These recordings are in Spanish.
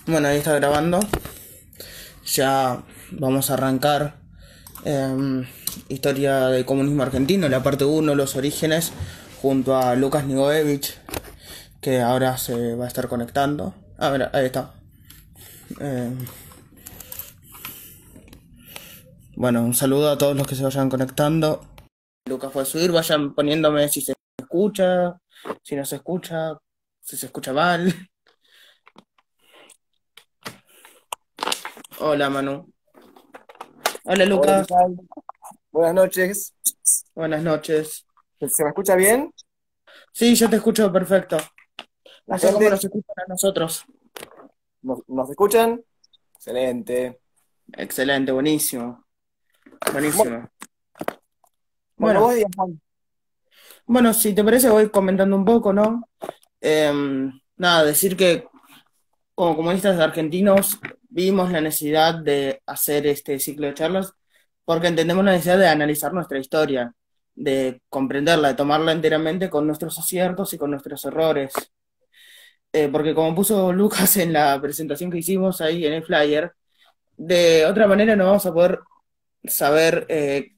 Bueno, ahí está grabando. Ya vamos a arrancar historia del comunismo argentino, la parte uno, los orígenes, junto a Lucas Nigoevich, que ahora se va a estar conectando. A ver, ahí está. Eh, bueno, un saludo a todos los que se vayan conectando. Lucas fue a subir, vayan poniéndome si se escucha, si no se escucha, si se escucha mal. Hola Manu. Hola Hola, ¿qué Lucas. tal? Buenas noches. Buenas noches. ¿Se me escucha bien? Sí, yo te escucho perfecto. ¿La No sé cómo gente nos escuchan a nosotros. nos escuchan? Excelente. Excelente, buenísimo. Bueno, Buenísimo. cuando Bueno, vos digas, Juan. bueno, si te parece voy comentando un poco, ¿no? Nada, decir que como comunistas argentinos vimos la necesidad de hacer este ciclo de charlas porque entendemos la necesidad de analizar nuestra historia, de comprenderla, de tomarla enteramente con nuestros aciertos y con nuestros errores. Porque como puso Lucas en la presentación que hicimos ahí en el flyer, de otra manera no vamos a poder saber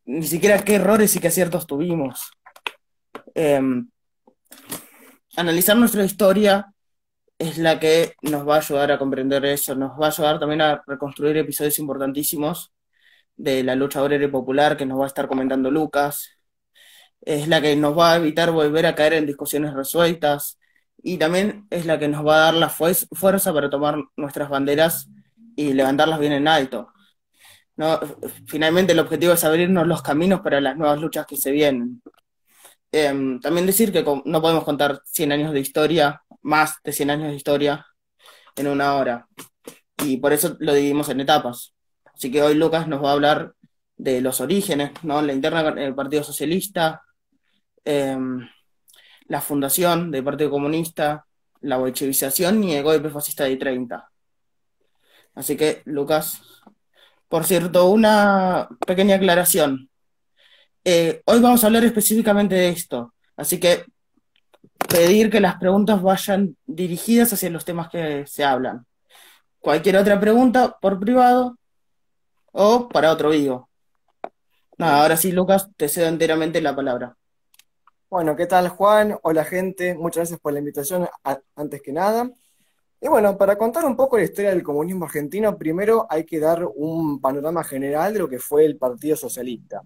ni siquiera qué errores y qué aciertos tuvimos. Eh, Analizar nuestra historia es la que nos va a ayudar a comprender eso, nos va a ayudar también a reconstruir episodios importantísimos de la lucha obrera y popular que nos va a estar comentando Lucas, es la que nos va a evitar volver a caer en discusiones resueltas y también es la que nos va a dar la fuerza para tomar nuestras banderas y levantarlas bien en alto. ¿No? Finalmente el objetivo es abrirnos los caminos para las nuevas luchas que se vienen. También decir que no podemos contar 100 años de historia, más de 100 años de historia, en una hora. Y por eso lo dividimos en etapas. Así que hoy Lucas nos va a hablar de los orígenes, ¿no? La interna del Partido Socialista, eh, la fundación del Partido Comunista, la bolchevización y el golpe fascista de 30. Así que, Lucas, por cierto, una pequeña aclaración. Hoy vamos a hablar específicamente de esto, así que pedir que las preguntas vayan dirigidas hacia los temas que se hablan. Cualquier otra pregunta por privado o para otro vivo. Nada, Bien. ahora sí, Lucas, te cedo enteramente la palabra. Bueno, ¿qué tal, Juan? Hola, gente. Muchas gracias por la invitación, antes que nada. Y bueno, para contar un poco la historia del comunismo argentino, primero hay que dar un panorama general de lo que fue el Partido Socialista.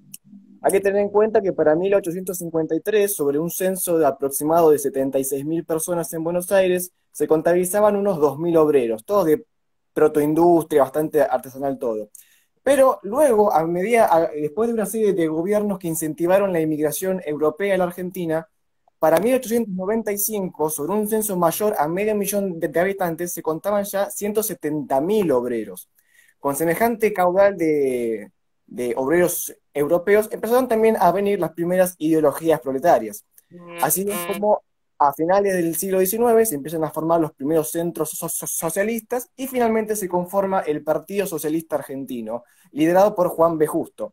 Hay que tener en cuenta que para 1853, sobre un censo de aproximado de 76.000 personas en Buenos Aires, se contabilizaban unos 2.000 obreros, todos de protoindustria, bastante artesanal todo. Pero luego, después de una serie de gobiernos que incentivaron la inmigración europea a la Argentina, para 1895, sobre un censo mayor a medio millón de habitantes, se contaban ya 170.000 obreros. Con semejante caudal de obreros europeos, empezaron también a venir las primeras ideologías proletarias. Así es como a finales del siglo XIX se empiezan a formar los primeros centros socialistas y finalmente se conforma el Partido Socialista Argentino, liderado por Juan B. Justo.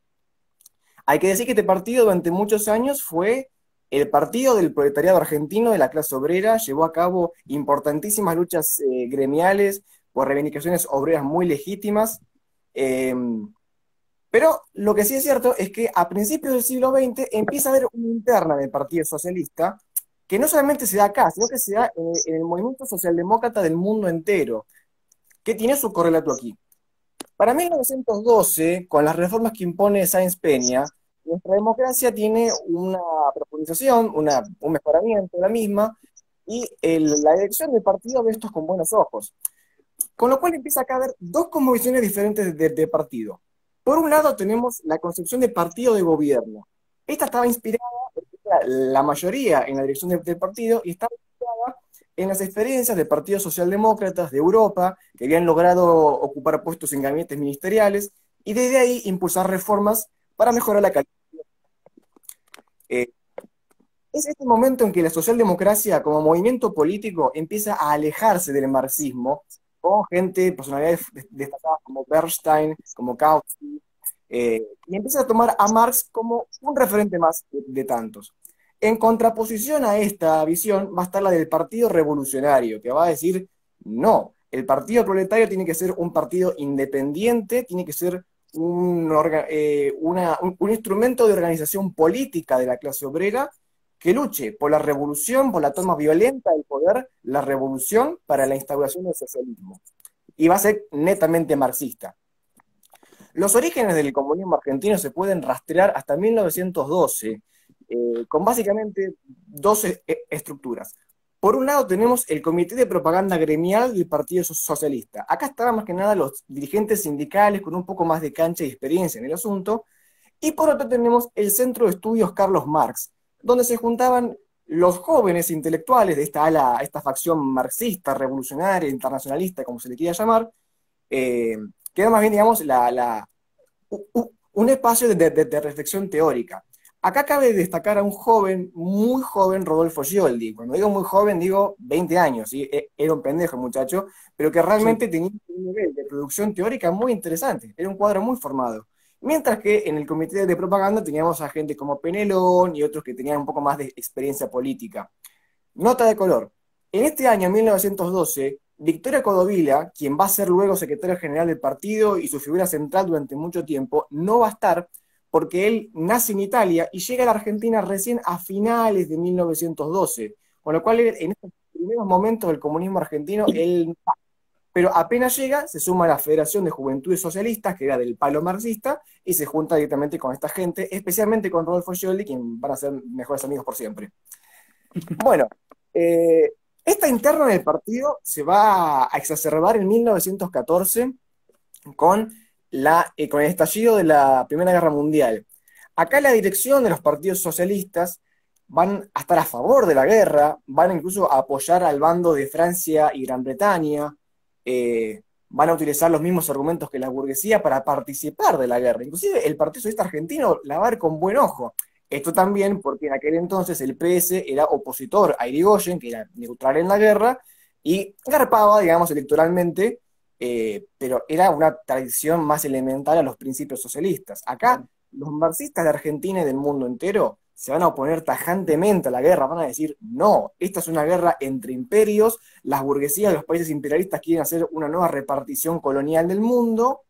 Hay que decir que este partido durante muchos años fue el partido del proletariado argentino de la clase obrera, llevó a cabo importantísimas luchas gremiales por reivindicaciones obreras muy legítimas. eh, pero lo que sí es cierto es que a principios del siglo XX empieza a haber una interna del Partido Socialista que no solamente se da acá, sino que se da en el movimiento socialdemócrata del mundo entero, que tiene su correlato aquí. Para 1912, con las reformas que impone Sáenz Peña, nuestra democracia tiene una profundización, un mejoramiento de la misma, y la elección del partido ve estos con buenos ojos. Con lo cual empieza acá a haber dos convicciones diferentes de partido. Por un lado tenemos la concepción de partido de gobierno. Esta estaba inspirada, la mayoría en la dirección del partido, y estaba inspirada en las experiencias de partidos socialdemócratas de Europa, que habían logrado ocupar puestos en gabinetes ministeriales, y desde ahí impulsar reformas para mejorar la calidad. Eh, es este momento en que la socialdemocracia como movimiento político empieza a alejarse del marxismo, con gente, personalidades destacadas como Bernstein, como Kautsky, y empieza a tomar a Marx como un referente más de tantos. En contraposición a esta visión va a estar la del Partido Revolucionario, que va a decir, no, El Partido Proletario tiene que ser un partido independiente, tiene que ser un instrumento de organización política de la clase obrera que luche por la revolución, por la toma violenta del poder, la revolución para la instauración del socialismo. Y va a ser netamente marxista. Los orígenes del comunismo argentino se pueden rastrear hasta 1912, con básicamente dos estructuras. Por un lado tenemos el Comité de Propaganda Gremial del Partido Socialista. Acá estaban más que nada los dirigentes sindicales con un poco más de cancha y experiencia en el asunto. Y por otro tenemos el Centro de Estudios Carlos Marx, donde se juntaban los jóvenes intelectuales de esta ala, esta facción marxista, revolucionaria, internacionalista, como se le quiera llamar, eh, que era más bien, digamos, un espacio de reflexión teórica. Acá cabe destacar a un joven, muy joven, Rodolfo Scioldi. Cuando digo muy joven, digo 20 años, ¿sí? Era un pendejo muchacho, pero que Sí. realmente tenía un nivel de producción teórica muy interesante, era un cuadro muy formado. Mientras que en el comité de propaganda teníamos a gente como Penelón y otros que tenían un poco más de experiencia política. Nota de color. En este año, 1912, Victoria Codovila, quien va a ser luego secretario general del partido y su figura central durante mucho tiempo, no va a estar porque él nace en Italia y llega a la Argentina recién a finales de 1912, con lo cual en estos primeros momentos del comunismo argentino, él, pero apenas llega, se suma a la Federación de Juventudes Socialistas, que era del palo marxista, y se junta directamente con esta gente, especialmente con Rodolfo Scioldi, quien van a ser mejores amigos por siempre. Bueno, esta interna del partido se va a exacerbar en 1914 con, con el estallido de la Primera Guerra Mundial. Acá la dirección de los partidos socialistas van a estar a favor de la guerra, van incluso a apoyar al bando de Francia y Gran Bretaña, van a utilizar los mismos argumentos que la burguesía para participar de la guerra. Inclusive el Partido Socialista Argentino la va a ver con buen ojo. Esto también porque en aquel entonces el PS era opositor a Irigoyen, que era neutral en la guerra, y garpaba, digamos, electoralmente, pero era una tradición más elemental a los principios socialistas. Acá, los marxistas de Argentina y del mundo entero se van a oponer tajantemente a la guerra, van a decir, no, esta es una guerra entre imperios, las burguesías de los países imperialistas quieren hacer una nueva repartición colonial del mundo,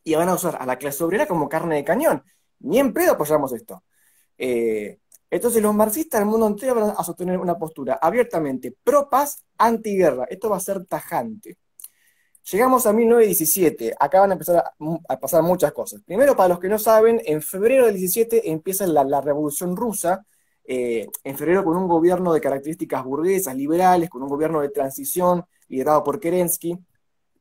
y van a usar a la clase obrera como carne de cañón. Ni en pedo apoyamos esto. Entonces los marxistas del mundo entero van a sostener una postura abiertamente pro-paz, anti-guerra. Esto va a ser tajante. Llegamos a 1917, acá van a empezar a pasar muchas cosas. Primero, para los que no saben, en febrero del 17 empieza la Revolución Rusa, en febrero con un gobierno de características burguesas, liberales, con un gobierno de transición liderado por Kerensky,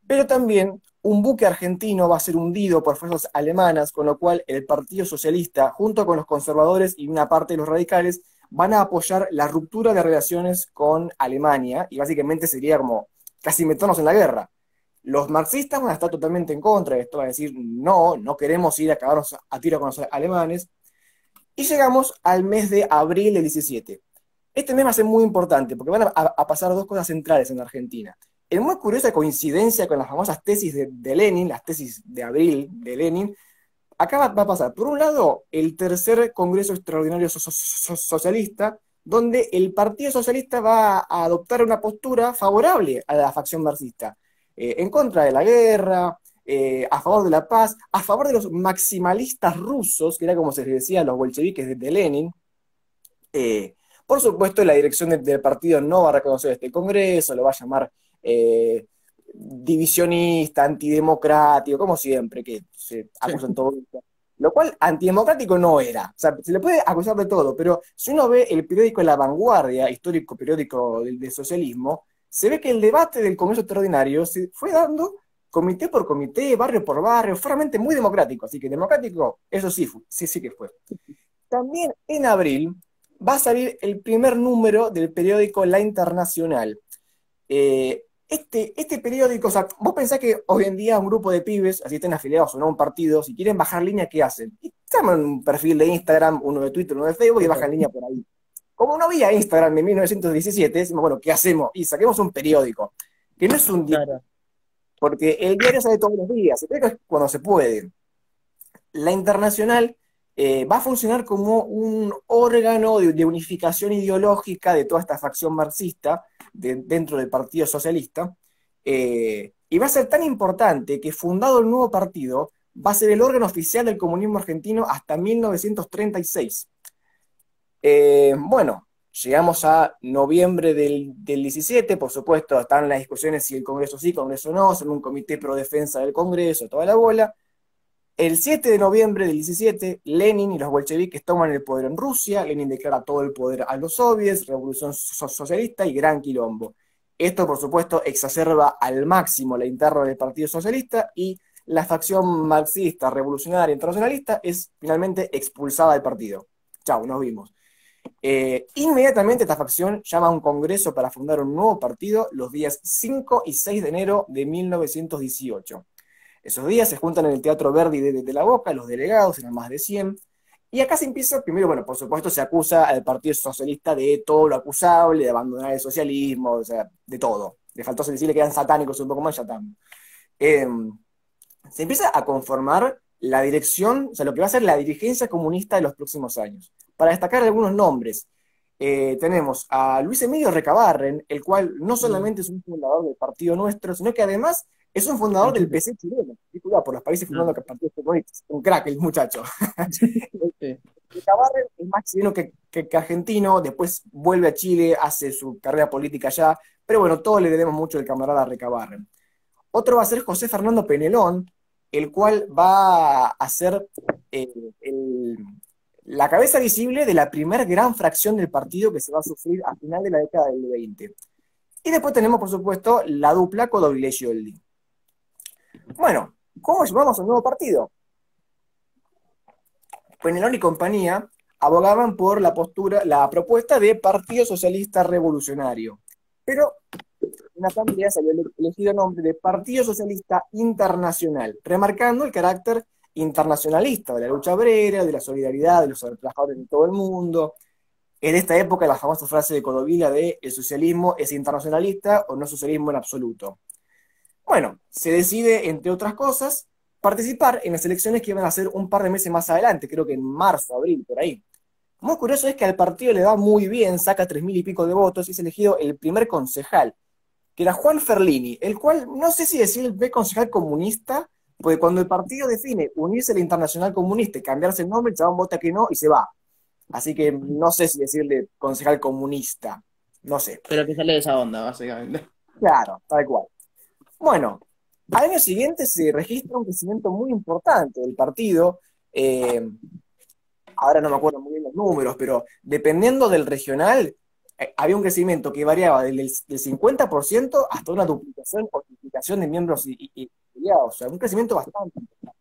pero también un buque argentino va a ser hundido por fuerzas alemanas, con lo cual el Partido Socialista, junto con los conservadores y una parte de los radicales, van a apoyar la ruptura de relaciones con Alemania, y básicamente sería como casi meternos en la guerra. Los marxistas van a estar totalmente en contra de esto, van a decir, no, no queremos ir a cagarnos a tiro con los alemanes. Y llegamos al mes de abril del 17. Este mes va a ser muy importante, porque van a pasar dos cosas centrales en Argentina. En muy curiosa coincidencia con las famosas tesis de Lenin, las tesis de abril de Lenin, acá va a pasar, por un lado, el tercer Congreso Extraordinario Socialista, donde el Partido Socialista va a adoptar una postura favorable a la facción marxista, en contra de la guerra, a favor de la paz, a favor de los maximalistas rusos, que era como se les decía a los bolcheviques de Lenin. Por supuesto, la dirección del partido no va a reconocer este Congreso, lo va a llamar divisionista, antidemocrático, como siempre, que se Sí. acusan todo esto. Lo cual antidemocrático no era. O sea, se le puede acusar de todo, pero si uno ve el periódico La Vanguardia, histórico periódico del socialismo, se ve que el debate del Congreso Extraordinario se fue dando comité por comité, barrio por barrio, fue realmente muy democrático. Así que democrático, eso sí, sí que fue. También en abril va a salir el primer número del periódico La Internacional. Este periódico, o sea, vos pensás que hoy en día un grupo de pibes, así estén afiliados o no a un partido, si quieren bajar línea, ¿qué hacen? Y llaman un perfil de Instagram, uno de Twitter, uno de Facebook y bajan línea por ahí. Como no había Instagram en 1917, decimos, bueno, ¿qué hacemos? Y saquemos un periódico, que no es un diario, Claro. porque el diario sale todos los días, el periódico es cuando se puede. La Internacional va a funcionar como un órgano de unificación ideológica de toda esta facción marxista dentro del Partido Socialista. Y va a ser tan importante que fundado el nuevo partido, va a ser el órgano oficial del comunismo argentino hasta 1936. Bueno, llegamos a noviembre del 17, por supuesto, están las discusiones si el Congreso sí, Congreso no, son un comité pro defensa del Congreso, toda la bola. El 7 de noviembre del 17, Lenin y los bolcheviques toman el poder en Rusia, Lenin declara todo el poder a los soviets, revolución socialista y gran quilombo. Esto, por supuesto, exacerba al máximo la interna del Partido Socialista y la facción marxista, revolucionaria, internacionalista es finalmente expulsada del partido. Chau, nos vimos. Inmediatamente esta facción llama a un congreso para fundar un nuevo partido los días 5 y 6 de enero de 1918. Esos días se juntan en el Teatro Verdi de La Boca, los delegados, eran más de 100, y acá se empieza, primero, bueno, por supuesto se acusa al Partido Socialista de todo lo acusable, de abandonar el socialismo, o sea, de todo. Le faltó decirle que eran satánicos un poco más, ya están. Se empieza a conformar la dirección, o sea, lo que va a ser la dirigencia comunista de los próximos años. Para destacar algunos nombres, tenemos a Luis Emilio Recabarren, el cual no solamente es un fundador del Partido Nuestro, sino que además es un fundador del PC chileno, por los países fundando partidos comunistas. Un crack el muchacho. Sí. Recabarren es más chileno que argentino, después vuelve a Chile, hace su carrera política allá, pero bueno, todos le debemos mucho al camarada Recabarren. Otro va a ser José Fernando Penelón, el cual va a ser la cabeza visible de la primera gran fracción del partido que se va a sufrir a final de la década del 20. Y después tenemos, por supuesto, la dupla Codoglia y Scioldi. Bueno, ¿cómo llamamos al nuevo partido? Penelón y compañía abogaban por la propuesta de Partido Socialista Revolucionario. Pero en la asamblea salió elegido el nombre de Partido Socialista Internacional, remarcando el carácter internacionalista de la lucha obrera, de la solidaridad de los trabajadores de todo el mundo. En esta época, la famosa frase de Codovilla de el socialismo es internacionalista o no socialismo en absoluto. Bueno, se decide, entre otras cosas, participar en las elecciones que iban a ser un par de meses más adelante, creo que en marzo, abril, por ahí. Muy curioso es que al partido le va muy bien, saca 3.000 y pico de votos y es elegido el primer concejal, que era Juan Ferlini, el cual no sé si decir concejal comunista, porque cuando el partido define unirse a la Internacional Comunista y cambiarse el nombre, el chabón vota que no y se va. Así que no sé si decirle concejal comunista, no sé. Pero que sale de esa onda, básicamente. Claro, tal cual. Bueno, al año siguiente se registra un crecimiento muy importante del partido. Ahora no me acuerdo muy bien los números, pero dependiendo del regional, había un crecimiento que variaba del 50% hasta una duplicación o triplicación de miembros y afiliados. O sea, un crecimiento bastante importante.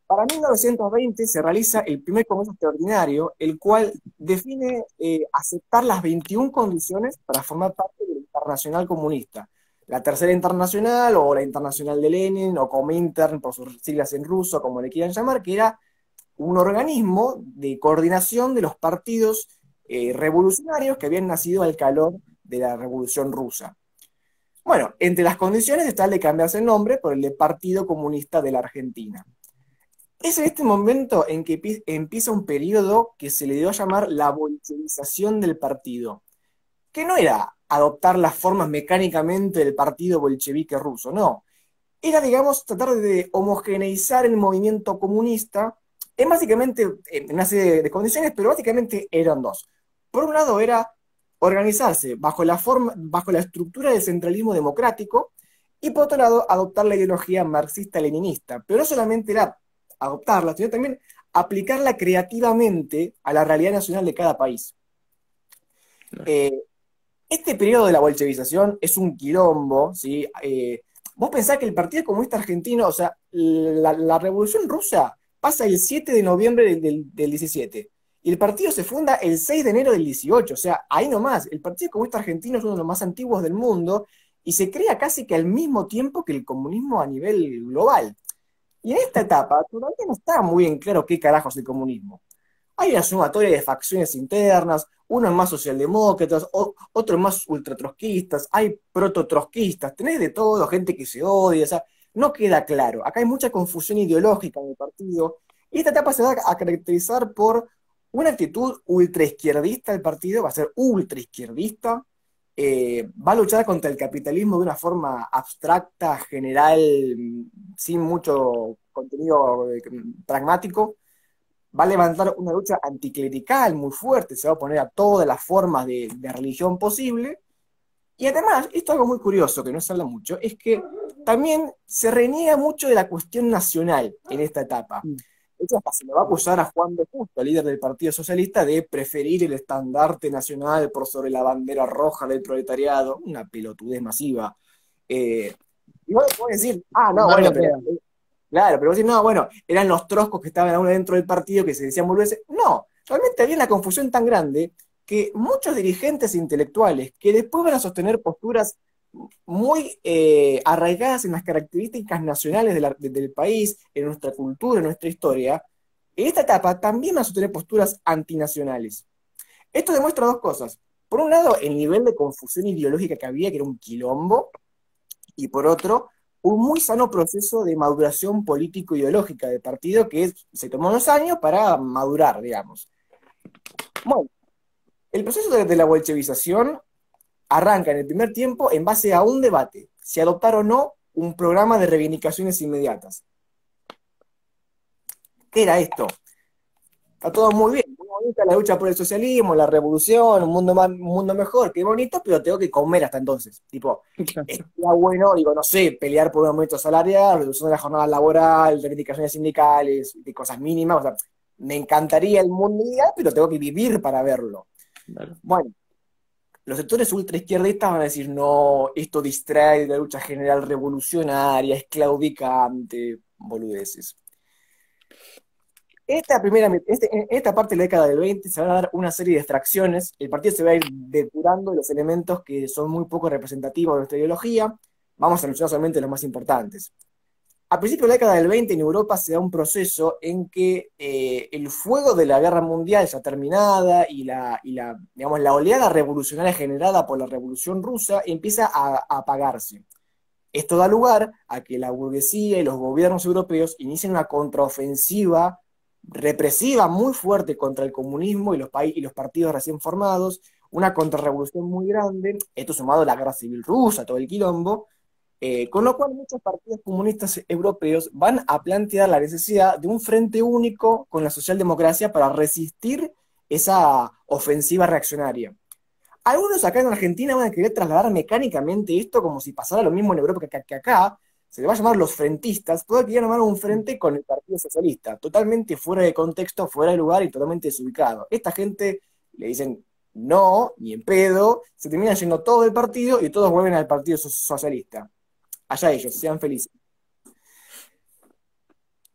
Para 1920 se realiza el primer Congreso Extraordinario, el cual define aceptar las 21 condiciones para formar parte de la Internacional Comunista. La Tercera Internacional, o la Internacional de Lenin, o Comintern, por sus siglas en ruso, como le quieran llamar, que era un organismo de coordinación de los partidos revolucionarios que habían nacido al calor de la Revolución Rusa. Bueno, entre las condiciones está el de cambiarse el nombre por el de Partido Comunista de la Argentina. Es en este momento en que empieza un periodo que se le dio a llamar la bolchevización del partido, que no era adoptar las formas mecánicamente del partido bolchevique ruso, no. Era, digamos, tratar de homogeneizar el movimiento comunista en básicamente en una serie de condiciones, pero básicamente eran dos. Por un lado era organizarse bajo la estructura del centralismo democrático, y por otro lado adoptar la ideología marxista-leninista. Pero no solamente era adoptarla, sino también aplicarla creativamente a la realidad nacional de cada país. Este periodo de la bolchevización es un quilombo, ¿sí? Vos pensás que el Partido Comunista Argentino, o sea, la Revolución Rusa pasa el 7 de noviembre del 17, y el partido se funda el 6 de enero del 18, o sea, ahí nomás, el Partido Comunista Argentino es uno de los más antiguos del mundo, y se crea casi que al mismo tiempo que el comunismo a nivel global. Y en esta etapa todavía no está muy en claro qué carajo es el comunismo. Hay una sumatoria de facciones internas, unos más socialdemócratas, otros más ultratrotskistas, hay prototrotskistas, tenés de todo, gente que se odia, o sea, no queda claro. Acá hay mucha confusión ideológica en el partido, y esta etapa se va a caracterizar por una actitud ultraizquierdista del partido, va a ser ultraizquierdista, va a luchar contra el capitalismo de una forma abstracta, general, sin mucho contenido pragmático. Va a levantar una lucha anticlerical muy fuerte, se va a oponer a todas las formas de religión posible. Y además, esto es algo muy curioso que no se habla mucho, es que también se reniega mucho de la cuestión nacional en esta etapa. Mm. De hecho, hasta se le va a acusar a Juan de Justo, líder del Partido Socialista, de preferir el estandarte nacional por sobre la bandera roja del proletariado, una pelotudez masiva. Eh, y vos podés decir, ah, Sin no, bueno, embargo, pero queda. claro, pero vos decís, no, bueno, eran los troscos que estaban aún dentro del partido que se decían boludeces. No, realmente había una confusión tan grande que muchos dirigentes intelectuales que después van a sostener posturas muy arraigadas en las características nacionales del país, en nuestra cultura, en nuestra historia, en esta etapa también van a sostener posturas antinacionales. Esto demuestra dos cosas. Por un lado, el nivel de confusión ideológica que había, que era un quilombo, y por otro, un muy sano proceso de maduración político-ideológica del partido que se tomó 2 años para madurar, digamos. Bueno, el proceso de la bolchevización arranca en el primer tiempo en base a un debate, si adoptar o no un programa de reivindicaciones inmediatas. ¿Qué era esto? Está todo muy bien, muy bonita la lucha por el socialismo, la revolución, un mundo mejor, qué bonito, pero tengo que comer hasta entonces. Tipo, estaría bueno, digo, no sé, pelear por un aumento salarial, reducción de la jornada laboral, reivindicaciones sindicales, de cosas mínimas. O sea, me encantaría el mundo ideal, pero tengo que vivir para verlo. Claro. Bueno, los sectores ultraizquierdistas van a decir, no, esto distrae de la lucha general revolucionaria, es claudicante, boludeces. En esta parte de la década del 20 se van a dar una serie de extracciones, el partido se va a ir depurando de los elementos que son muy poco representativos de nuestra ideología, vamos a mencionar solamente los más importantes. A principios de la década del 20 en Europa se da un proceso en que el fuego de la guerra mundial ya terminada digamos, la oleada revolucionaria generada por la Revolución Rusa empieza a apagarse. Esto da lugar a que la burguesía y los gobiernos europeos inicien una contraofensiva represiva muy fuerte contra el comunismo y los partidos recién formados, una contrarrevolución muy grande, esto sumado a la guerra civil rusa, todo el quilombo, con lo cual muchos partidos comunistas europeos van a plantear la necesidad de un frente único con la socialdemocracia para resistir esa ofensiva reaccionaria. Algunos acá en Argentina van a querer trasladar mecánicamente esto como si pasara lo mismo en Europa que acá, se le va a llamar los frentistas, todo que llamar un frente con el Partido Socialista, totalmente fuera de contexto, fuera de lugar y totalmente desubicado. Esta gente le dicen no, ni en pedo, se termina yendo todo del partido y todos vuelven al Partido Socialista. Allá ellos, sean felices.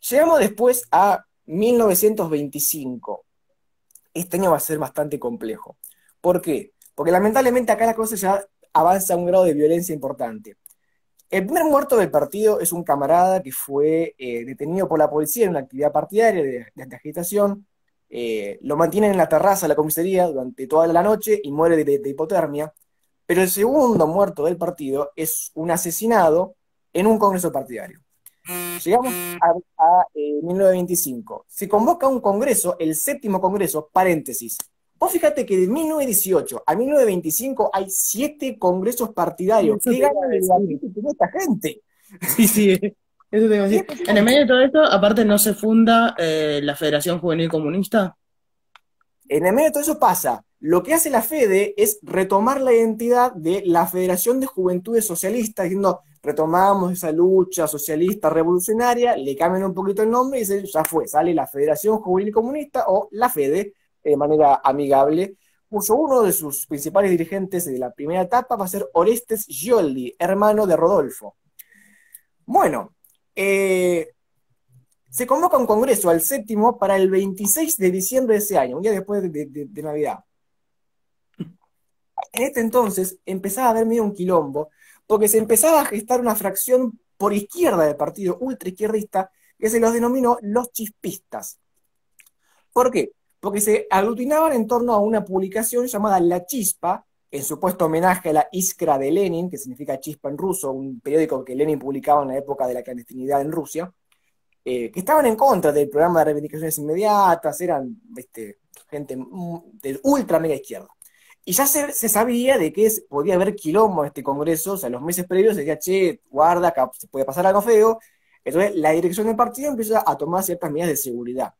Llegamos después a 1925. Este año va a ser bastante complejo. ¿Por qué? Porque lamentablemente acá la cosa ya avanza a un grado de violencia importante. El primer muerto del partido es un camarada que fue detenido por la policía en una actividad partidaria de agitación. Lo mantienen en la terraza de la comisaría durante toda la noche y muere de hipotermia. Pero el segundo muerto del partido es un asesinado en un congreso partidario. Llegamos a 1925. Se convoca un congreso, el séptimo congreso, paréntesis. Vos fíjate que de 1918 a 1925 hay 7 congresos partidarios. Eso ¿Qué te iba ganas a de decir. debate que tiene esta gente? Sí, sí, eso te iba a decir. En el medio de todo esto, aparte no se funda la Federación Juvenil Comunista. En el medio de todo eso pasa. Lo que hace la FEDE es retomar la identidad de la Federación de Juventudes Socialistas, diciendo, retomamos esa lucha socialista revolucionaria, le cambian un poquito el nombre y dicen, ya fue, sale la Federación Juvenil Comunista o la FEDE, de manera amigable, cuyo uno de sus principales dirigentes de la primera etapa va a ser Orestes Gioldi, hermano de Rodolfo. Bueno, se convoca un congreso al séptimo para el 26 de diciembre de ese año, un día después de Navidad. En este entonces empezaba a haber medio un quilombo, porque se empezaba a gestar una fracción por izquierda del partido ultraizquierdista que se los denominó los chispistas. ¿Por qué? Porque se aglutinaban en torno a una publicación llamada La Chispa, en supuesto homenaje a la Iskra de Lenin, que significa chispa en ruso, un periódico que Lenin publicaba en la época de la clandestinidad en Rusia, que estaban en contra del programa de reivindicaciones inmediatas, eran gente de ultra mega izquierda. Y ya se sabía de que podía haber quilombo en este congreso, o sea, los meses previos se decía, che, guarda, acá se puede pasar algo feo. Entonces la dirección del partido empieza a tomar ciertas medidas de seguridad.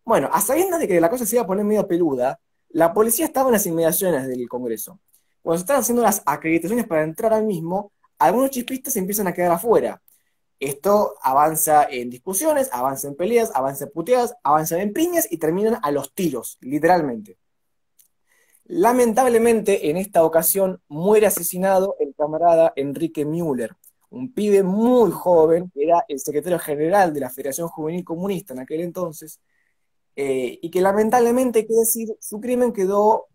Bueno, a sabiendas de que la cosa se iba a poner medio peluda, la policía estaba en las inmediaciones del Congreso. Cuando se estaban haciendo las acreditaciones para entrar al mismo, algunos chispistas se empiezan a quedar afuera. Esto avanza en discusiones, avanza en peleas, avanza en puteadas, avanza en piñas y terminan a los tiros, literalmente. Lamentablemente, en esta ocasión muere asesinado el camarada Enrique Müller, un pibe muy joven, que era el secretario general de la Federación Juvenil Comunista en aquel entonces, y que lamentablemente, hay que decir, su crimen quedó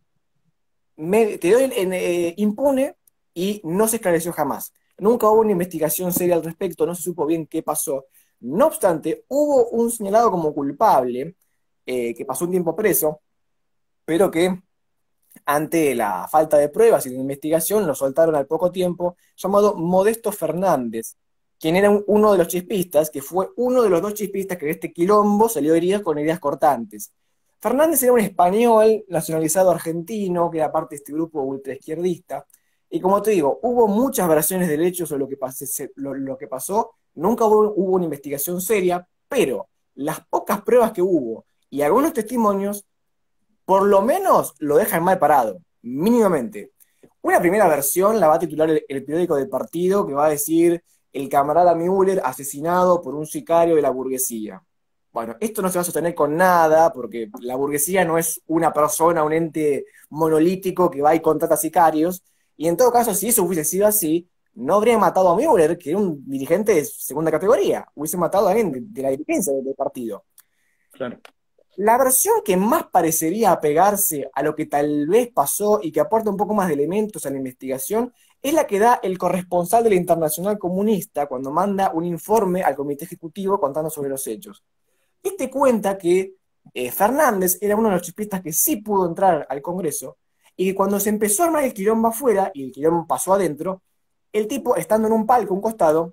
impune y no se esclareció jamás. Nunca hubo una investigación seria al respecto, no se supo bien qué pasó. No obstante, hubo un señalado como culpable, que pasó un tiempo preso, pero que ante la falta de pruebas y de investigación lo soltaron al poco tiempo, llamado Modesto Fernández, quien era uno de los chispistas, que fue uno de los dos chispistas que en este quilombo salió herido con heridas cortantes. Fernández era un español nacionalizado argentino, que era parte de este grupo ultraizquierdista, y como te digo, hubo muchas versiones del hecho sobre lo que pasó, nunca hubo una investigación seria, pero las pocas pruebas que hubo y algunos testimonios por lo menos lo dejan mal parado, mínimamente. Una primera versión la va a titular el periódico del partido, que va a decir el camarada Müller asesinado por un sicario de la burguesía. Bueno, esto no se va a sostener con nada, porque la burguesía no es una persona, un ente monolítico que va y contrata sicarios, y en todo caso, si eso hubiese sido así, no habría matado a Müller, que era un dirigente de segunda categoría, hubiese matado a alguien de la dirigencia del partido. Claro. La versión que más parecería apegarse a lo que tal vez pasó y que aporta un poco más de elementos a la investigación es la que da el corresponsal de la Internacional Comunista cuando manda un informe al Comité Ejecutivo contando sobre los hechos. Este cuenta que Fernández era uno de los chispistas que sí pudo entrar al Congreso y que cuando se empezó a armar el quilombo afuera y el quilombo pasó adentro, el tipo, estando en un palco, a un costado,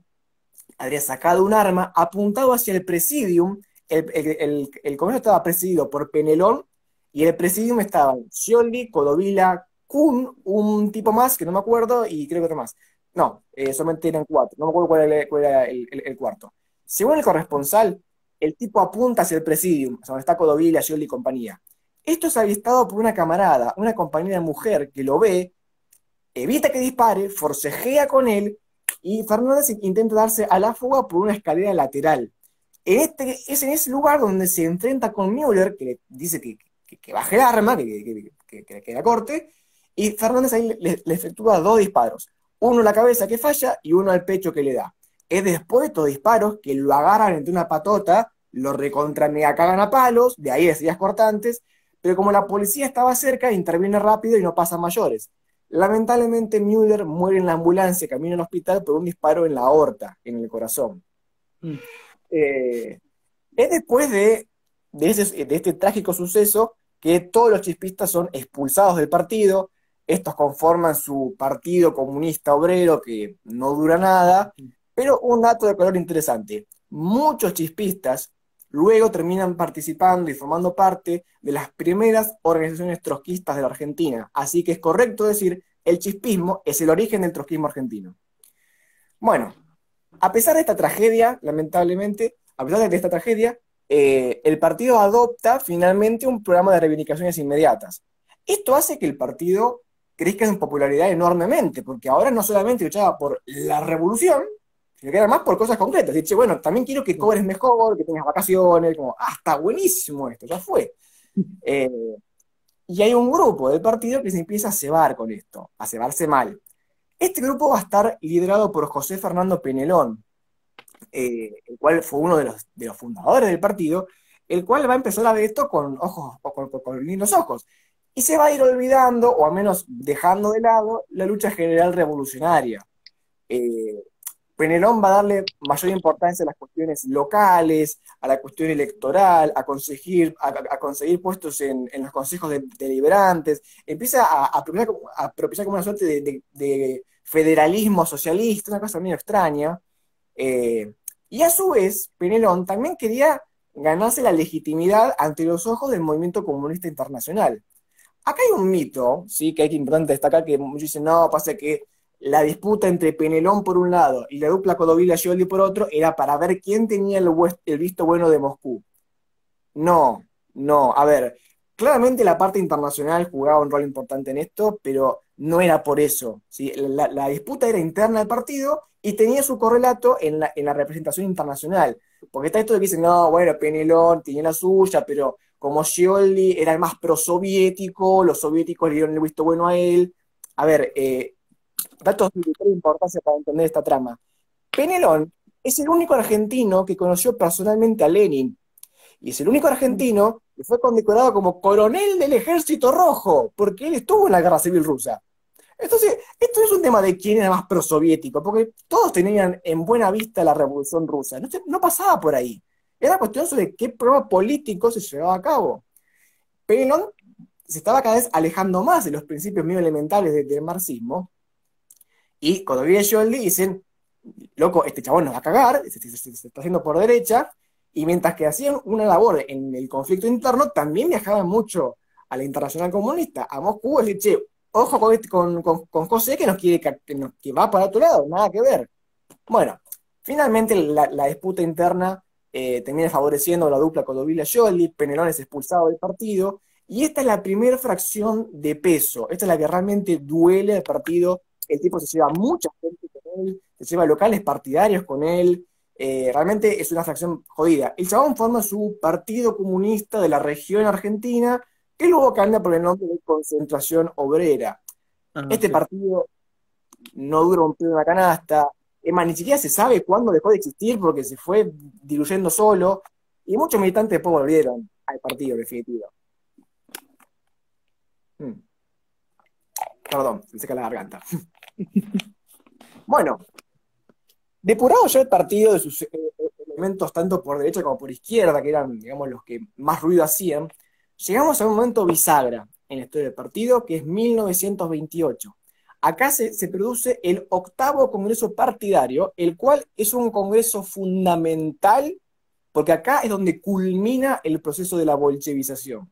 habría sacado un arma, apuntado hacia el presidium. El Congreso estaba presidido por Penelón y el presidium estaban Sciolli, Codovila, Kuhn, un tipo más que no me acuerdo y creo que otro más. No, solamente eran cuatro, no me acuerdo cuál era el cuarto. Según el corresponsal, el tipo apunta hacia el presidium, o sea, donde está Codovila, Sciolli y compañía. Esto es avistado por una camarada, una compañera mujer que lo ve, evita que dispare, forcejea con él y Fernández intenta darse a la fuga por una escalera lateral. Es en ese lugar donde se enfrenta con Müller, que le dice que baje el arma, que la corte, y Fernández ahí le efectúa dos disparos. Uno a la cabeza que falla y uno al pecho que le da. Es después de estos disparos que lo agarran entre una patota, lo recontra mega cagan a palos, de ahí las heridas cortantes, pero como la policía estaba cerca, interviene rápido y no pasa mayores. Lamentablemente Müller muere en la ambulancia camino al hospital por un disparo en la aorta, en el corazón. Es después de este trágico suceso que todos los chispistas son expulsados del partido. Estos conforman su partido comunista obrero que no dura nada, pero un dato de color interesante. Muchos chispistas luego terminan participando y formando parte de las primeras organizaciones trotskistas de la Argentina. Así que es correcto decir, el chispismo es el origen del trotskismo argentino. Bueno, a pesar de esta tragedia, lamentablemente, a pesar de esta tragedia, el partido adopta finalmente un programa de reivindicaciones inmediatas. Esto hace que el partido crezca en popularidad enormemente, porque ahora no solamente luchaba por la revolución, sino que era más por cosas concretas. Dice, bueno, también quiero que cobres mejor, que tengas vacaciones, como, está buenísimo esto, ya fue. Y hay un grupo del partido que se empieza a cebar con esto, a cebarse mal. Este grupo va a estar liderado por José Fernando Penelón, el cual fue uno de los fundadores del partido, el cual va a empezar a ver esto con ojos, con lindos ojos, y se va a ir olvidando, o al menos dejando de lado, la lucha general revolucionaria. Penelón va a darle mayor importancia a las cuestiones locales, a la cuestión electoral, a conseguir puestos en los consejos deliberantes, empieza a propiciar como una suerte de federalismo socialista, una cosa medio extraña. Y a su vez, Penelón también quería ganarse la legitimidad ante los ojos del movimiento comunista internacional. Acá hay un mito, ¿sí? Que hay que importante destacar, que muchos dicen, no, pasa que la disputa entre Penelón por un lado y la dupla Codovilla-Sciolli por otro era para ver quién tenía el visto bueno de Moscú. No, no, a ver, claramente la parte internacional jugaba un rol importante en esto, pero no era por eso, ¿sí? La disputa era interna del partido y tenía su correlato en la representación internacional, porque está esto de que dicen, no, bueno, Penelón tenía la suya, pero como Sciolli era el más prosoviético, los soviéticos le dieron el visto bueno a él. A ver, datos de vital importancia para entender esta trama. Penelón es el único argentino que conoció personalmente a Lenin, y es el único argentino que fue condecorado como coronel del Ejército Rojo, porque él estuvo en la Guerra Civil Rusa. Entonces, esto no es un tema de quién era más prosoviético, porque todos tenían en buena vista la Revolución Rusa. No, no pasaba por ahí. Era cuestión sobre qué programa político se llevaba a cabo. Penelon se estaba cada vez alejando más de los principios medio elementales del marxismo, y cuando viene Scholli dicen, loco, este chabón nos va a cagar, se está haciendo por derecha, y mientras que hacían una labor en el conflicto interno, también viajaban mucho a la Internacional Comunista, a Moscú, y decir, che, ojo con José que nos quiere que va para otro lado, nada que ver. Bueno, finalmente la disputa interna termina favoreciendo a la dupla Codovilla-Sciolli, Penelón es expulsado del partido, y esta es la primera fracción de peso, esta es la que realmente duele al partido. El tipo se lleva mucha gente con él, se lleva locales partidarios con él, realmente es una fracción jodida. El chabón forma su partido comunista de la región argentina, que luego cambia por el nombre de Concentración Obrera. Ah, Este sí. partido no dura un pedo en la canasta, es más, ni siquiera se sabe cuándo dejó de existir porque se fue diluyendo solo, y muchos militantes después volvieron al partido, en definitiva. Mm, Perdón, se me seca la garganta. Bueno, depurado ya el partido de sus elementos tanto por derecha como por izquierda, que eran, digamos, los que más ruido hacían, llegamos a un momento bisagra en la historia del partido, que es 1928. Acá se produce el octavo congreso partidario, el cual es un congreso fundamental, porque acá es donde culmina el proceso de la bolchevización.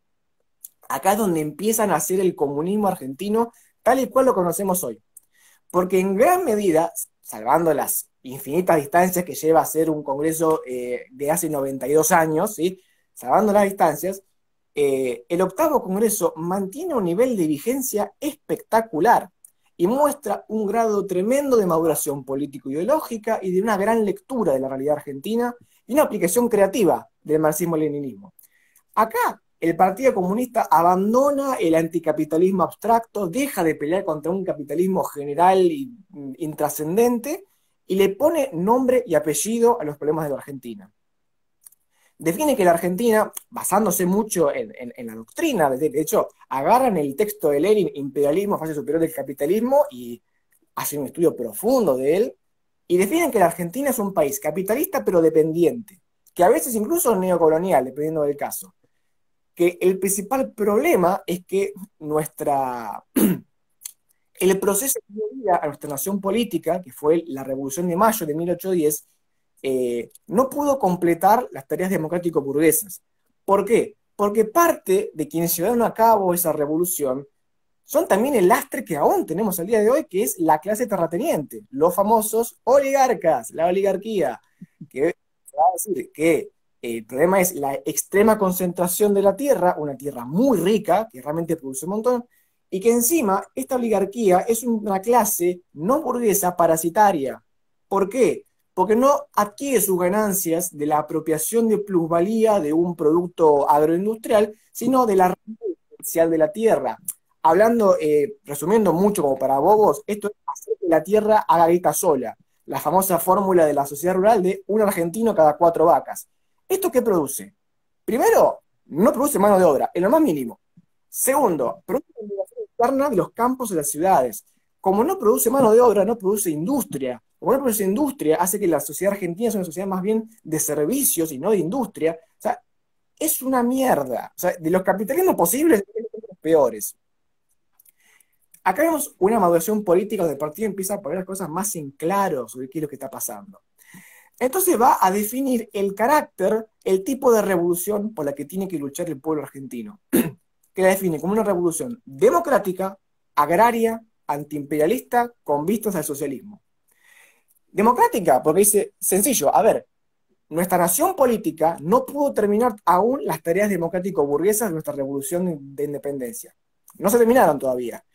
Acá es donde empiezan a hacer el comunismo argentino tal y cual lo conocemos hoy. Porque en gran medida, salvando las infinitas distancias que lleva a ser un congreso de hace 92 años, ¿sí? Salvando las distancias, el octavo congreso mantiene un nivel de vigencia espectacular y muestra un grado tremendo de maduración político-ideológica y de una gran lectura de la realidad argentina y una aplicación creativa del marxismo-leninismo. Acá el Partido Comunista abandona el anticapitalismo abstracto, deja de pelear contra un capitalismo general e intrascendente y le pone nombre y apellido a los problemas de la Argentina. Define que la Argentina, basándose mucho en la doctrina, de hecho, agarran el texto de Lenin, imperialismo, fase superior del capitalismo, y hacen un estudio profundo de él, y definen que la Argentina es un país capitalista pero dependiente, que a veces incluso neocolonial, dependiendo del caso. Que el principal problema es que el proceso que dio vida a nuestra nación política, que fue la Revolución de Mayo de 1810, no pudo completar las tareas democrático-burguesas. ¿Por qué? Porque parte de quienes llevaron a cabo esa revolución son también el lastre que aún tenemos al día de hoy, que es la clase terrateniente, los famosos oligarcas, la oligarquía, que se va a decir que el problema es la extrema concentración de la tierra, una tierra muy rica, que realmente produce un montón, y que encima esta oligarquía es una clase no burguesa parasitaria. ¿Por qué? Porque no adquiere sus ganancias de la apropiación de plusvalía de un producto agroindustrial, sino de la renta diferencial de la tierra. Hablando, resumiendo mucho como para bobos, esto es hacer que la tierra haga guita sola. La famosa fórmula de la sociedad rural de un argentino cada 4 vacas. ¿Esto qué produce? Primero, no produce mano de obra, en lo más mínimo. Segundo, produce una migración interna de los campos a las ciudades. Como no produce mano de obra, no produce industria. Como no produce industria, hace que la sociedad argentina sea una sociedad más bien de servicios y no de industria. O sea, es una mierda. O sea, de los capitalismos posibles, es de los peores. Acá vemos una maduración política donde el partido empieza a poner las cosas más en claro sobre qué es lo que está pasando. Entonces va a definir el carácter, el tipo de revolución por la que tiene que luchar el pueblo argentino. que la define como una revolución democrática, agraria, antiimperialista, con vistas al socialismo. Democrática, porque dice, sencillo, a ver, nuestra nación política no pudo terminar aún las tareas democrático-burguesas de nuestra revolución de independencia. No se terminaron todavía.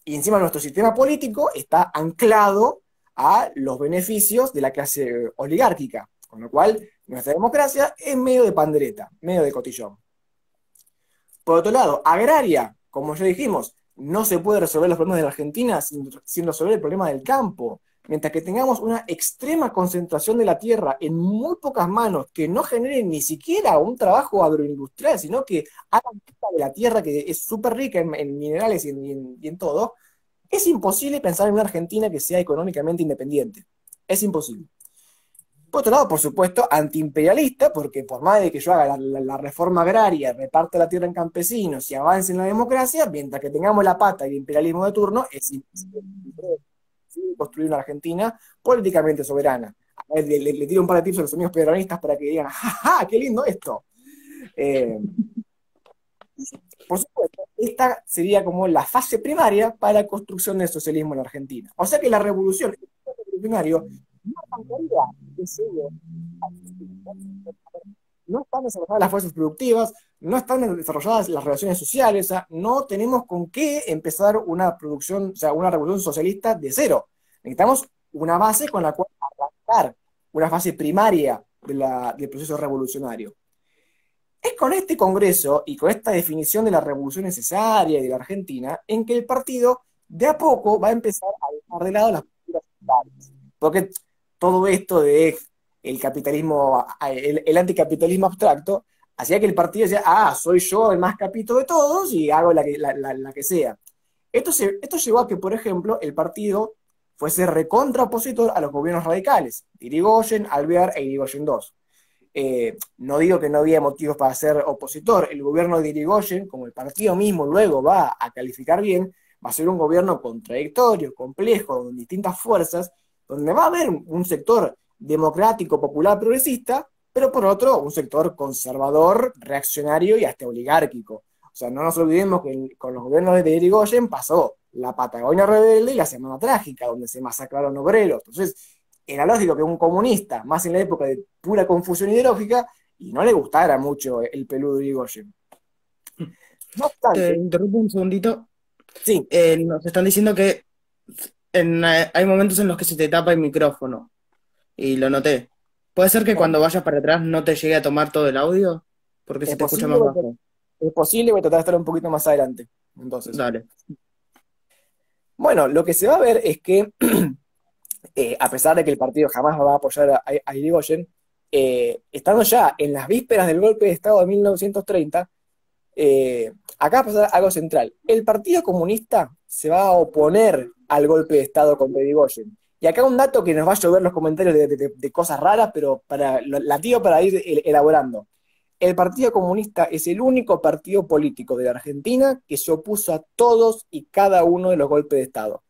Y encima nuestro sistema político está anclado a los beneficios de la clase oligárquica, con lo cual nuestra democracia es medio de pandereta, medio de cotillón. Por otro lado, agraria, como ya dijimos, no se puede resolver los problemas de la Argentina sin resolver el problema del campo. Mientras que tengamos una extrema concentración de la tierra en muy pocas manos que no generen ni siquiera un trabajo agroindustrial, sino que hagan de la tierra que es súper rica en minerales y en todo, es imposible pensar en una Argentina que sea económicamente independiente. Es imposible. Por otro lado, por supuesto, antiimperialista, porque por más de que yo haga la reforma agraria, reparta la tierra en campesinos y avance en la democracia, mientras que tengamos la pata y el imperialismo de turno, es imposible construir una Argentina políticamente soberana. A ver, le tiro un par de tips a los amigos peronistas para que digan, ¡ja, qué lindo esto! Por supuesto, esta sería como la fase primaria para la construcción del socialismo en Argentina. O sea que la revolución, el proceso revolucionario, no arrancaría de cero. No están desarrolladas las fuerzas productivas, no están desarrolladas las relaciones sociales, o sea, no tenemos con qué empezar una producción, o sea, una revolución socialista de cero. Necesitamos una base con la cual arrancar una fase primaria del proceso revolucionario. Es con este congreso y con esta definición de la revolución necesaria y de la Argentina en que el partido de a poco va a empezar a dejar de lado las posturas sectarias. Porque todo esto de el capitalismo, el anticapitalismo abstracto, hacía que el partido decía, soy yo el más capito de todos y hago la que sea. Esto llevó a que, por ejemplo, el partido fuese recontra opositor a los gobiernos radicales, Irigoyen, Alvear e Irigoyen II. No digo que no había motivos para ser opositor. El gobierno de Irigoyen, como el partido mismo luego va a calificar bien, va a ser un gobierno contradictorio, complejo, con distintas fuerzas, donde va a haber un sector democrático, popular, progresista, pero por otro, un sector conservador, reaccionario y hasta oligárquico. O sea, no nos olvidemos que con los gobiernos de Irigoyen pasó la Patagonia Rebelde y la Semana Trágica, donde se masacraron obreros. Entonces, era lógico que un comunista, más en la época de pura confusión ideológica, y no le gustara mucho el peludo de Irigoyen. No Te obstante, interrumpo un segundito. sí, Nos están diciendo que hay momentos en los que se te tapa el micrófono, y lo noté. ¿Puede ser que cuando vayas para atrás no te llegue a tomar todo el audio? Porque es se te escucha posible, más bajo. voy a tratar de estar un poquito más adelante. Entonces, Dale. bueno, lo que se va a ver es que a pesar de que el partido jamás va a apoyar a Irigoyen, estando ya en las vísperas del golpe de Estado de 1930, acá va a pasar algo central. El Partido Comunista se va a oponer al golpe de Estado contra Irigoyen. Y acá un dato que nos va a llover los comentarios de cosas raras, pero la tiro para ir elaborando. El Partido Comunista es el único partido político de la Argentina que se opuso a todos y cada uno de los golpes de Estado.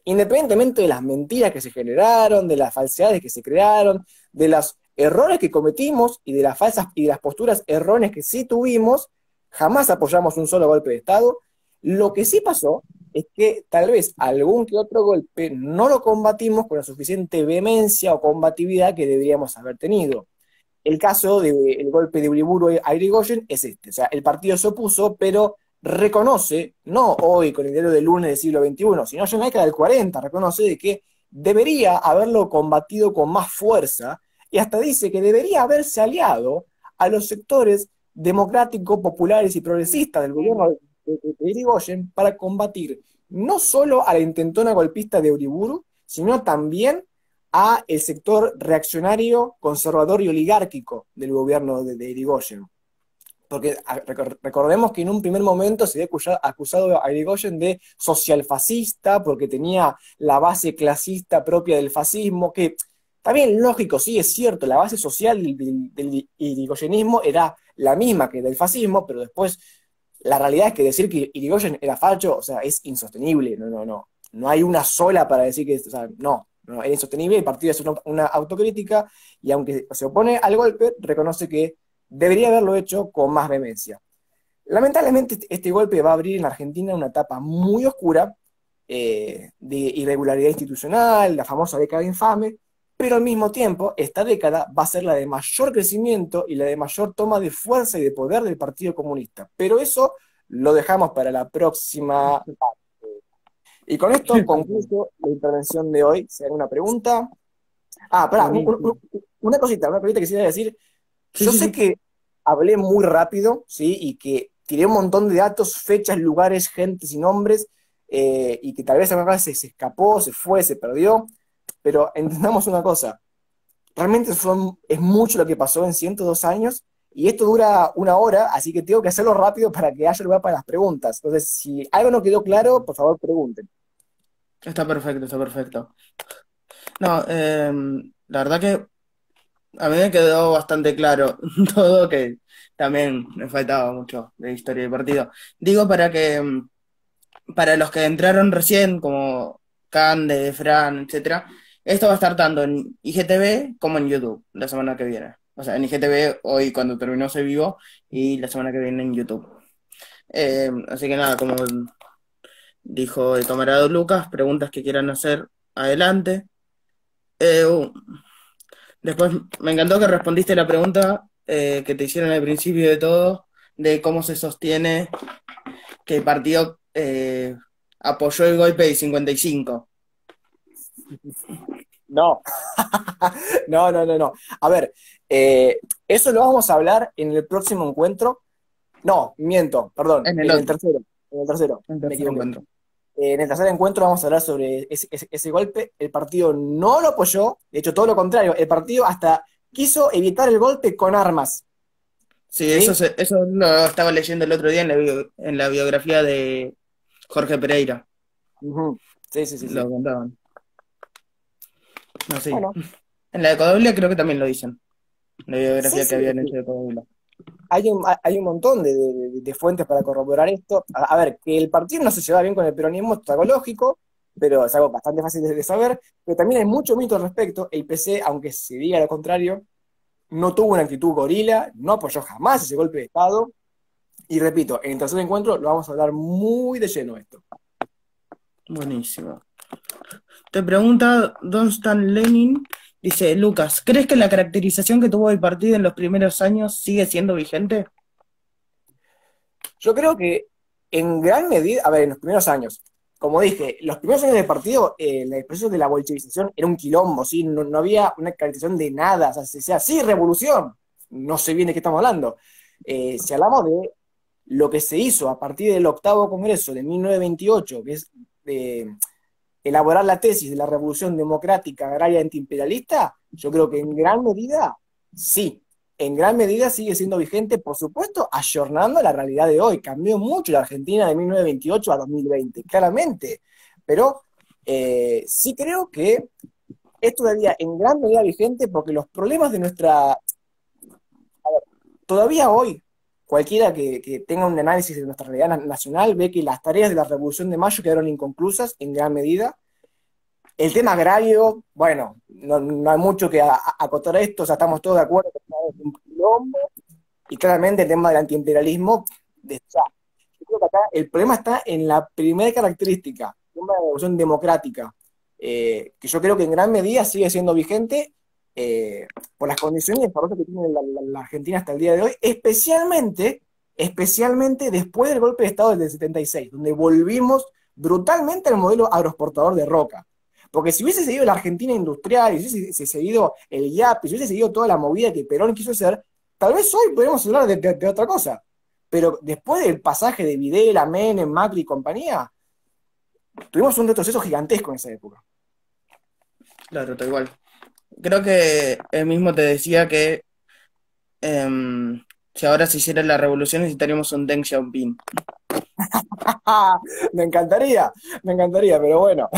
Independientemente de las mentiras que se generaron, de las falsedades que se crearon, de los errores que cometimos y de las falsas y de las posturas erróneas que sí tuvimos, jamás apoyamos un solo golpe de Estado. Lo que sí pasó es que tal vez algún que otro golpe no lo combatimos con la suficiente vehemencia o combatividad que deberíamos haber tenido. El caso del golpe de Uriburu a Irigoyen es este, o sea, el partido se opuso, pero reconoce, no hoy con el diario del lunes del siglo XXI, sino ya en la década del 40, reconoce de que debería haberlo combatido con más fuerza y hasta dice que debería haberse aliado a los sectores democráticos, populares y progresistas del gobierno de Irigoyen para combatir no solo a la intentona golpista de Uriburu, sino también a el sector reaccionario, conservador y oligárquico del gobierno de Irigoyen. Porque recordemos que en un primer momento se había acusado a Irigoyen de socialfascista, porque tenía la base clasista propia del fascismo, que también lógico, sí es cierto, la base social del irigoyenismo era la misma que del fascismo, pero después la realidad es que decir que Irigoyen era facho, o sea, es insostenible, no hay una sola para decir que, o sea, no, era insostenible, el partido hace una autocrítica, y aunque se opone al golpe, reconoce que debería haberlo hecho con más vehemencia. Lamentablemente, este golpe va a abrir en Argentina una etapa muy oscura de irregularidad institucional, la famosa década infame, pero al mismo tiempo, esta década va a ser la de mayor crecimiento y la de mayor toma de fuerza y de poder del Partido Comunista. Pero eso lo dejamos para la próxima. Y con esto concluyo la intervención de hoy. Si hay alguna pregunta. Ah, pará, Buenísimo. una cosita que quisiera decir. Sí, Yo sí, sé sí. que hablé muy rápido, ¿sí? Y que tiré un montón de datos, fechas, lugares, gentes y nombres, y que tal vez alguna cosa se escapó, se fue, se perdió, pero entendamos una cosa, realmente es mucho lo que pasó en 102 años, y esto dura una hora, así que tengo que hacerlo rápido para que haya lugar para las preguntas. Entonces, si algo no quedó claro, por favor pregunten. Está perfecto, está perfecto. No, la verdad que a mí me quedó bastante claro todo, que también me faltaba mucho de historia del partido. Digo para que, para los que entraron recién, como Cande, Fran, etcétera, esto va a estar tanto en IGTV como en YouTube la semana que viene. O sea, en IGTV hoy cuando terminó Se Vivo y la semana que viene en YouTube. Así que nada, como dijo el camarada Lucas, preguntas que quieran hacer, adelante. Eh, Después me encantó que respondiste la pregunta que te hicieron al principio de todo, de cómo se sostiene que el partido apoyó el golpe del 55. No, no. A ver, eso lo vamos a hablar en el próximo encuentro. No, miento, perdón, En el otro, en el tercero, en el me tercer equivoqué. encuentro. En el tercer encuentro vamos a hablar sobre ese golpe. El partido no lo apoyó, de hecho todo lo contrario, el partido hasta quiso evitar el golpe con armas, Sí, ¿sí? eso lo estaba leyendo el otro día en en la biografía de Jorge Pereira. Ujú. Sí. Lo contaban. No, sí. Bueno, En la de Codoglia creo que también lo dicen. La sí, biografía que sí, habían hecho de Codoglia. hay un montón de fuentes para corroborar esto. A ver, que el partido no se lleva bien con el peronismo es algo lógico, pero es algo bastante fácil de saber. Pero también hay mucho mito al respecto. El PC, aunque se diga lo contrario, no tuvo una actitud gorila, no apoyó jamás ese golpe de Estado. Y repito, en el tercer encuentro lo vamos a hablar muy de lleno esto. Buenísimo. Te pregunta Don Stan Lenin, dice, Lucas, ¿crees que la caracterización que tuvo el partido en los primeros años sigue siendo vigente? Yo creo que en gran medida, a ver, en los primeros años, como dije, los primeros años del partido, la expresión de la bolchevización era un quilombo, ¿sí? No había una caracterización de nada, o sea, se decía, sí, revolución, no sé bien de qué estamos hablando. Si hablamos de lo que se hizo a partir del octavo Congreso de 1928, que es elaborar la tesis de la Revolución Democrática Agraria Antiimperialista, yo creo que en gran medida, sí, en gran medida sigue siendo vigente, por supuesto, ayornando a la realidad de hoy. Cambió mucho la Argentina de 1928 a 2020, claramente, pero sí creo que es todavía en gran medida vigente porque los problemas de nuestra. Todavía hoy, cualquiera que tenga un análisis de nuestra realidad nacional ve que las tareas de la Revolución de Mayo quedaron inconclusas en gran medida. El tema agrario, bueno, no hay mucho que acotar esto, o sea, estamos todos de acuerdo que es un quilombo, y claramente el tema del antiimperialismo, ya. Yo creo que acá el problema está en la primera característica, el tema de la revolución democrática, que yo creo que en gran medida sigue siendo vigente por las condiciones de desarrollo que tiene la Argentina hasta el día de hoy, especialmente después del golpe de Estado del 76, donde volvimos brutalmente al modelo agroexportador de Roca. Porque si hubiese seguido la Argentina industrial, si hubiese seguido el IAP, si hubiese seguido toda la movida que Perón quiso hacer, tal vez hoy podríamos hablar de otra cosa. Pero después del pasaje de Videla, Menem, Macri y compañía, tuvimos un retroceso gigantesco en esa época. Claro, tal igual. Creo que él mismo te decía que em, si ahora se hiciera la revolución necesitaríamos un Deng Xiaoping. Me encantaría, pero bueno.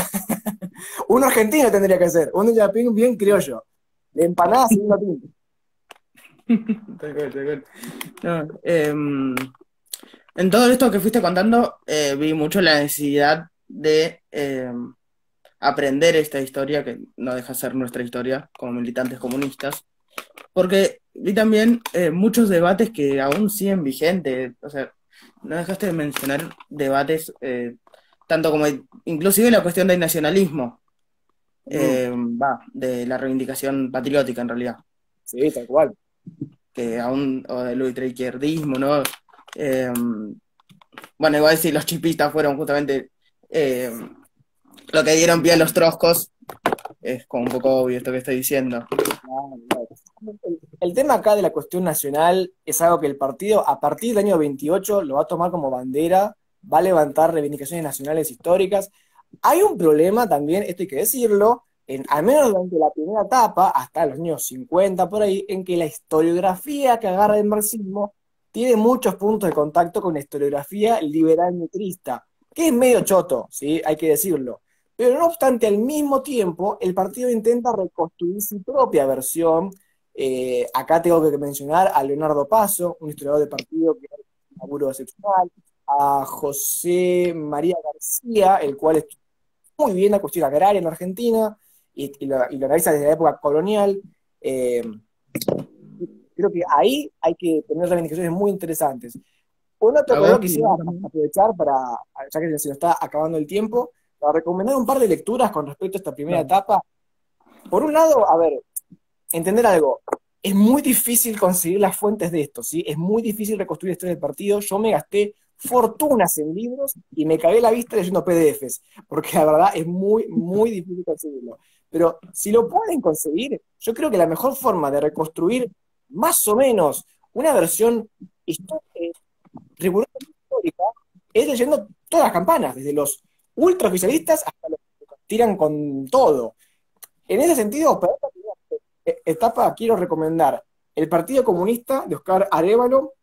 Un argentino tendría que ser, un yapín bien criollo. De empanadas y vino tinto. Tal cual, tal cual. No, en todo esto que fuiste contando, vi mucho la necesidad de aprender esta historia, que no deja de ser nuestra historia como militantes comunistas, porque vi también muchos debates que aún siguen vigentes. O sea, no dejaste de mencionar debates, tanto como inclusive la cuestión del nacionalismo, Mm, de la reivindicación patriótica en realidad, sí, tal cual. que aún, o del ultraizquierdismo, ¿no? Eh, bueno, igual si los chipistas fueron justamente eh, lo que dieron pie a los troscos, es como un poco obvio esto que estoy diciendo. Claro, claro. El tema acá de la cuestión nacional es algo que el partido, a partir del año 28 lo va a tomar como bandera, va a levantar reivindicaciones nacionales históricas. Hay un problema también, esto hay que decirlo, al menos durante la primera etapa, hasta los años 50 por ahí, en que la historiografía que agarra el marxismo tiene muchos puntos de contacto con la historiografía liberal metrista, que es medio choto, ¿sí? Hay que decirlo. Pero no obstante, al mismo tiempo, el partido intenta reconstruir su propia versión. Acá tengo que mencionar a Leonardo Paso, un historiador de partido que es un laburo excepcional, a José María García, el cual estudió muy bien la cuestión agraria en la Argentina y lo analiza desde la época colonial. Eh, Creo que ahí hay que tener reivindicaciones muy interesantes. Un dato ¿A que yo vos, quisiera Miguel, también? aprovechar para, ya que se nos está acabando el tiempo, para recomendar un par de lecturas con respecto a esta primera Dale. etapa. Por un lado, a ver, entender algo. Es muy difícil conseguir las fuentes de esto, ¿sí? Es muy difícil reconstruir la historia del partido. Yo me gasté fortunas en libros y me cagué la vista leyendo PDFs, porque la verdad es muy, muy difícil conseguirlo. Pero si lo pueden conseguir, yo creo que la mejor forma de reconstruir más o menos una versión rigurosamente histórica es leyendo todas las campanas, desde los ultraoficialistas hasta los que tiran con todo. En ese sentido, para esta primera etapa quiero recomendar El Partido Comunista de Oscar Arévalo,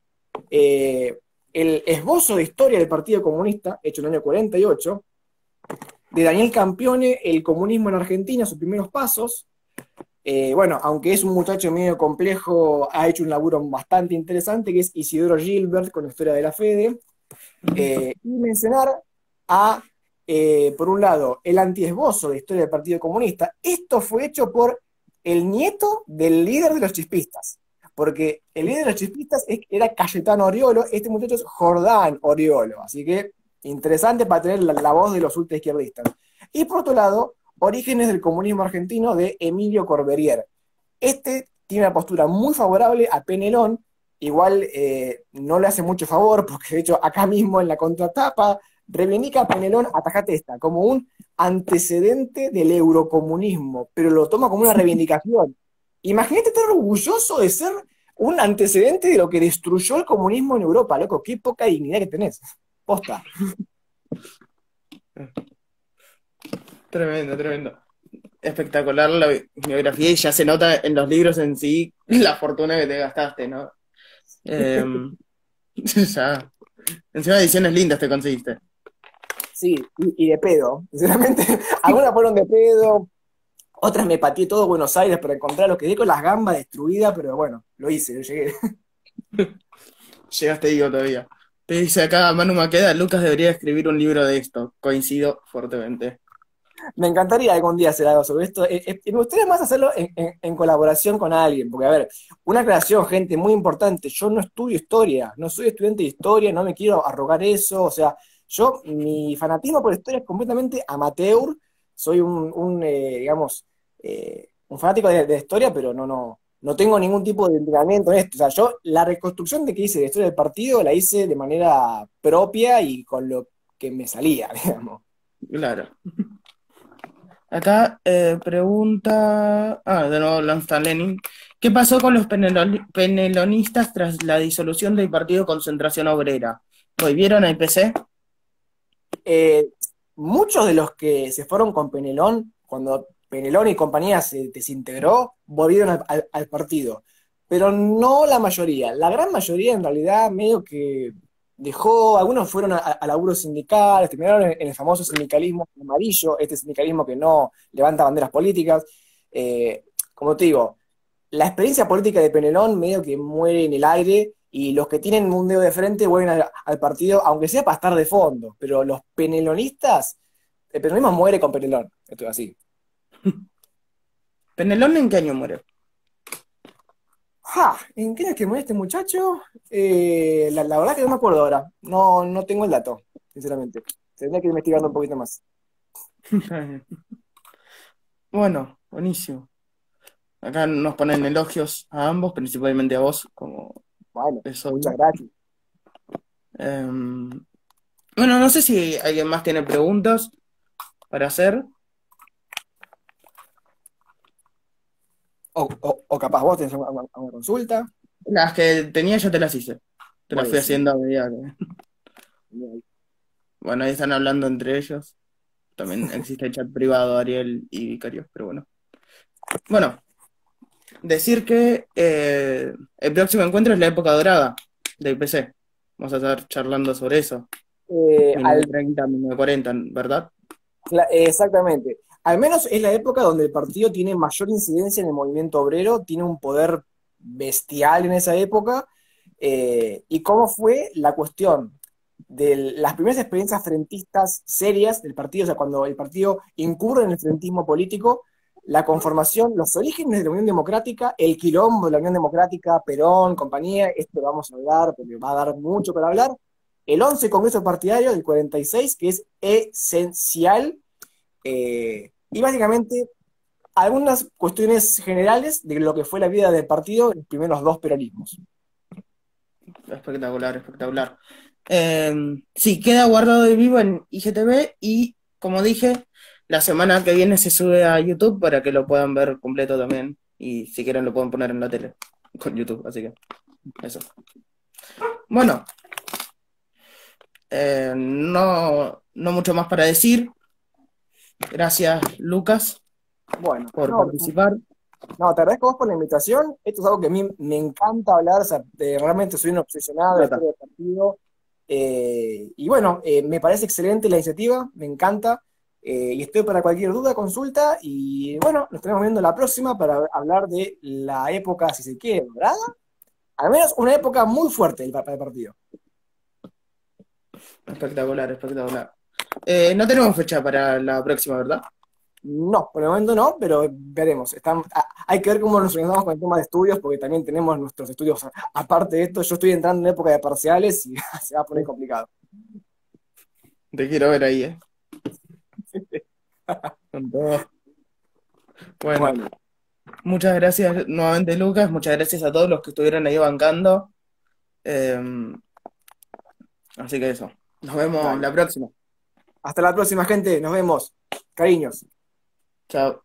eh, el esbozo de historia del Partido Comunista, hecho en el año 48, de Daniel Campione, El comunismo en Argentina, sus primeros pasos. Bueno, aunque es un muchacho medio complejo, ha hecho un laburo bastante interesante, que es Isidoro Gilbert con la historia de la Fede. Y mencionar a, por un lado, el antiesbozo de historia del Partido Comunista. Esto fue hecho por el nieto del líder de los chispistas, porque el líder de los chispistas era Cayetano Oriolo, este muchacho es Jordán Oriolo, así que interesante para tener la voz de los ultraizquierdistas. Y por otro lado, Orígenes del comunismo argentino de Emilio Corberier. Este tiene una postura muy favorable a Penelón, igual no le hace mucho favor, porque de hecho acá mismo en la contratapa reivindica a Penelón Atajatesta como un antecedente del eurocomunismo, pero lo toma como una reivindicación. Imagínate estar orgulloso de ser un antecedente de lo que destruyó el comunismo en Europa, loco, qué poca dignidad que tenés. Posta. Tremendo, tremendo. Espectacular la biografía y ya se nota en los libros en sí la fortuna que te gastaste, ¿no? Eh, ya. Encima ediciones lindas te conseguiste. Sí, y de pedo, sinceramente. Algunas fueron de pedo, otras me pateé todo Buenos Aires para encontrarlo, quedé con las gambas destruidas, pero bueno, lo hice, lo llegué. Llegaste digo todavía. Te dice acá Manu Maqueda, Lucas debería escribir un libro de esto. Coincido fuertemente. Me encantaría algún día hacer algo sobre esto. Me gustaría más hacerlo en colaboración con alguien, porque a ver, una aclaración, gente, muy importante, yo no estudio historia, no soy estudiante de historia, no me quiero arrogar eso, o sea, mi fanatismo por la historia es completamente amateur, soy digamos, un fanático de la historia, pero no tengo ningún tipo de entrenamiento en esto. O sea, yo la reconstrucción de que hice de la historia del partido la hice de manera propia y con lo que me salía, digamos. Claro. Acá pregunta, de nuevo Lanstan Lenin, ¿qué pasó con los penelonistas tras la disolución del Partido Concentración Obrera? ¿Volvieron al PC? Eh, Muchos de los que se fueron con Penelón, cuando Penelón y compañía se desintegró, volvieron al partido. Pero no la mayoría. La gran mayoría, en realidad, medio que dejó, algunos fueron a laburos sindicales, terminaron en el famoso sindicalismo amarillo, este sindicalismo que no levanta banderas políticas. Como te digo, la experiencia política de Penelón medio que muere en el aire y los que tienen un dedo de frente vuelven al partido, aunque sea para estar de fondo, pero los penelonistas, el peronismo muere con Penelón, esto es así. ¿Penelón en qué año muere? ¿En qué año es que murió este muchacho? La verdad que no me acuerdo ahora. No, no tengo el dato, sinceramente. Tendría que ir investigando un poquito más. Bueno, buenísimo. Acá nos ponen elogios a ambos, principalmente a vos, como Bueno, es muchas obvio. gracias. Em, bueno, no sé si alguien más tiene preguntas para hacer. O capaz vos tenés alguna consulta. Las que tenía yo te las hice. Te las fui Buenísimo. haciendo a medida que... Bueno, ahí están hablando entre ellos. También existe el chat privado, Ariel y Vicario, pero bueno. Bueno, decir que el próximo encuentro es la época dorada de IPC. Vamos a estar charlando sobre eso. Eh, al 1930, 1940, ¿verdad? Exactamente. Al menos es la época donde el partido tiene mayor incidencia en el movimiento obrero, tiene un poder bestial en esa época. Y cómo fue la cuestión de las primeras experiencias frentistas serias del partido, o sea, cuando el partido incurre en el frentismo político, la conformación, los orígenes de la Unión Democrática, el quilombo de la Unión Democrática, Perón, compañía, esto lo vamos a hablar porque va a dar mucho para hablar. El 11 Congreso Partidario del 46, que es esencial, y básicamente algunas cuestiones generales de lo que fue la vida del partido en los primeros dos peronismos. Espectacular, espectacular. Sí, queda guardado de vivo en IGTV y, como dije, la semana que viene se sube a YouTube para que lo puedan ver completo también. Y si quieren lo pueden poner en la tele con YouTube, así que eso. Bueno, no mucho más para decir. Gracias, Lucas, Bueno, por no, participar. no, te agradezco a vos por la invitación. Esto es algo que a mí me encanta hablar, o sea, realmente soy un obsesionado de la Trata. historia del partido. Y bueno, me parece excelente la iniciativa, me encanta. Y estoy para cualquier duda, consulta. Y bueno, nos estaremos viendo la próxima para hablar de la época, si se quiere, ¿verdad? Al menos una época muy fuerte para el partido. Espectacular, espectacular. No tenemos fecha para la próxima, ¿verdad? No, por el momento no, pero veremos. Hay que ver cómo nos organizamos con el tema de estudios, porque también tenemos nuestros estudios aparte de esto. Yo estoy entrando en época de parciales y se va a poner complicado. Te quiero ver ahí, ¿eh? Con todo. Bueno, Bueno, muchas gracias nuevamente, Lucas. Muchas gracias a todos los que estuvieron ahí bancando. Eh, así que eso. Nos vemos dale. la próxima. Hasta la próxima, gente. Nos vemos. Cariños. Chao.